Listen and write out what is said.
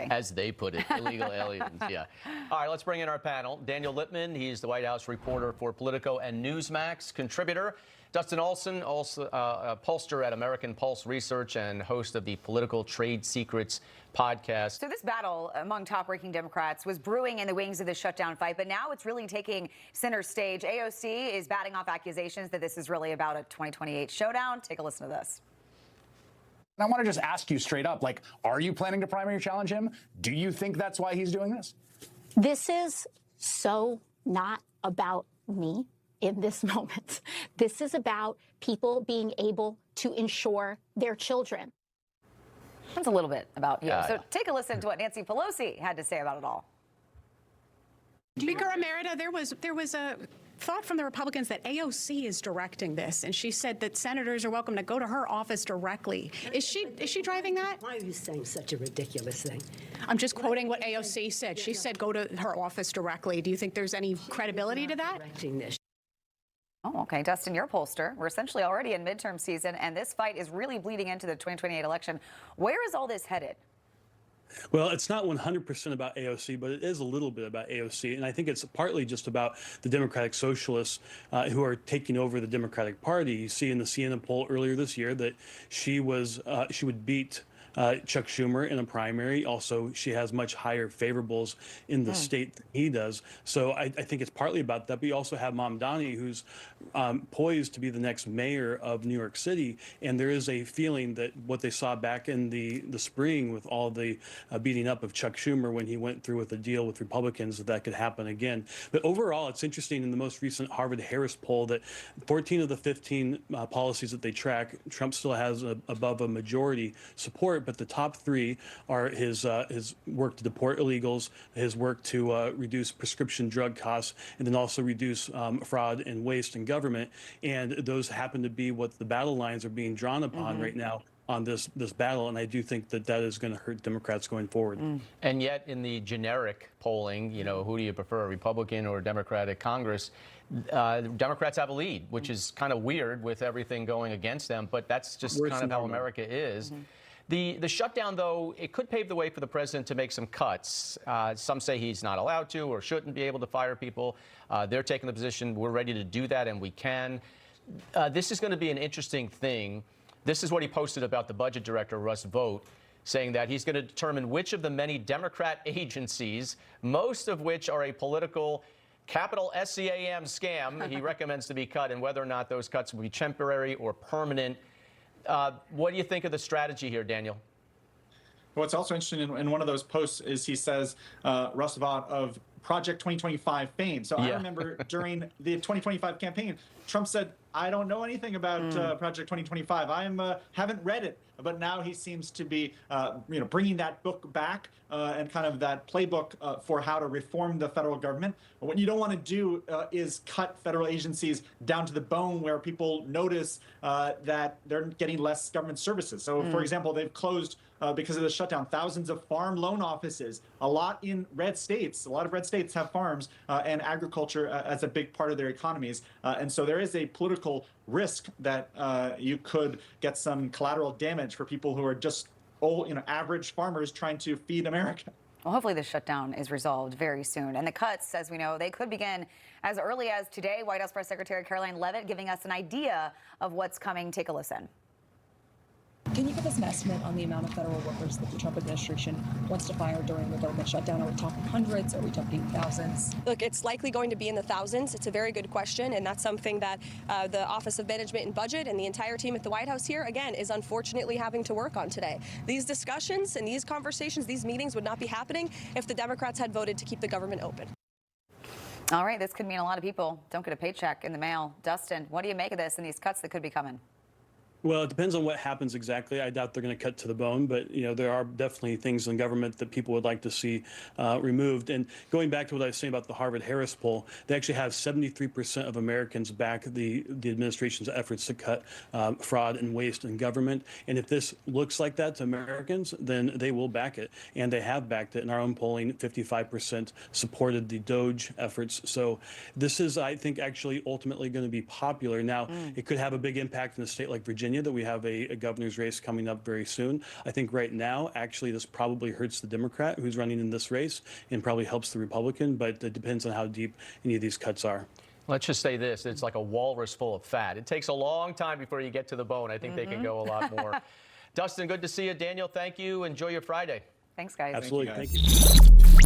As they put it, illegal aliens, yeah. All right, let's bring in our panel. Daniel Lippman, he's the White House reporter for Politico and Newsmax, contributor. Dustin Olson, also pollster at American Pulse Research and host of the Political Trade Secrets podcast. So this battle among top-ranking Democrats was brewing in the wings of the shutdown fight, but now it's really taking center stage. AOC is batting off accusations that this is really about a 2028 showdown. Take a listen to this. I want to just ask you straight up, like, are you planning to primary challenge him? Do you think that's why he's doing this? This is so not about me in this moment. This is about people being able to insure their children. That's a little bit about you. So take a listen to what Nancy Pelosi had to say about it all. Speaker Emerita, there was a thought from the Republicans that AOC is directing this, and she said that senators are welcome to go to her office directly. Is she driving that? Why are you saying such a ridiculous thing? I'm just quoting what AOC said. She said go to her office directly. Do you think there's any credibility to that? Directing this. Oh, okay. Dustin, you're a pollster. We're essentially already in midterm season, and this fight is really bleeding into the 2028 election. Where is all this headed? Well, it's not 100% about AOC, but it is a little bit about AOC. And I think it's partly just about the Democratic Socialists who are taking over the Democratic Party. You see in the Siena poll earlier this year that she would beat Chuck Schumer in a primary. Also, she has much higher favorables in the state than he does. So I think it's partly about that. But you also have Mamdani, who's poised to be the next mayor of New York City. And there is a feeling that what they saw back in the spring with all the beating up of Chuck Schumer when he went through with a deal with Republicans, that could happen again. But overall, it's interesting in the most recent Harvard-Harris poll that 14 of the 15 policies that they track, Trump still has above a majority support. But the top three are his work to deport illegals, his work to reduce prescription drug costs, and then also reduce fraud and waste in government. And those happen to be what the battle lines are being drawn upon right now on this battle. And I do think that is going to hurt Democrats going forward. And yet in the generic polling, you know, who do you prefer, a Republican or a Democratic Congress? Democrats have a lead, which is kind of weird with everything going against them, but that's just kind of how America is. The shutdown, though, it could pave the way for the president to make some cuts. Some say he's not allowed to or shouldn't be able to fire people. They're taking the position, we're ready to do that, and we can. This is going to be an interesting thing. This is what he posted about the budget director, Russ Vogt, saying that he's going to determine which of the many Democrat agencies, most of which are a political capital SCAM scam, he recommends to be cut, and whether or not those cuts will be temporary or permanent. What do you think of the strategy here, Daniel? What's also interesting in one of those posts is he says Russ Vogt of Project 2025 fame. So I remember during the 2025 campaign, Trump said, I don't know anything about Project 2025. I haven't read it. But now he seems to be, bringing that book back and kind of that playbook for how to reform the federal government. What you don't want to do is cut federal agencies down to the bone where people notice that they're getting less government services. So, for example, they've closed because of the shutdown, thousands of farm loan offices, a lot in red states. A lot of red states have farms and agriculture as a big part of their economies. And so there is a political risk that you could get some collateral damage for people who are just average farmers trying to feed America. Well, hopefully the shutdown is resolved very soon. And the cuts, as we know, they could begin as early as today. White House Press Secretary Caroline Leavitt giving us an idea of what's coming. Take a listen. Can you give us an estimate on the amount of federal workers that the Trump administration wants to fire during the government shutdown? Are we talking hundreds? Are we talking thousands? Look, it's likely going to be in the thousands. It's a very good question, and that's something that the Office of Management and Budget and the entire team at the White House here, again, is unfortunately having to work on today. These discussions and these conversations, these meetings would not be happening if the Democrats had voted to keep the government open. All right, this could mean a lot of people don't get a paycheck in the mail. Dustin, what do you make of this and these cuts that could be coming? Well, it depends on what happens exactly. I doubt they're going to cut to the bone, but there are definitely things in government that people would like to see removed. And going back to what I was saying about the Harvard-Harris poll, they actually have 73% of Americans back the administration's efforts to cut fraud and waste in government. And if this looks like that to Americans, then they will back it, and they have backed it. In our own polling, 55% supported the DOGE efforts. So this is, I think, actually ultimately going to be popular. Now, it could have a big impact in a state like Virginia, Virginia that we have a governor's race coming up very soon. I think right now, actually, this probably hurts the Democrat who's running in this race and probably helps the Republican, but it depends on how deep any of these cuts are. Let's just say this, it's like a walrus full of fat. It takes a long time before you get to the bone. I think they can go a lot more. Dustin, good to see you. Daniel, thank you. Enjoy your Friday. Thanks, guys. Absolutely. Thank you.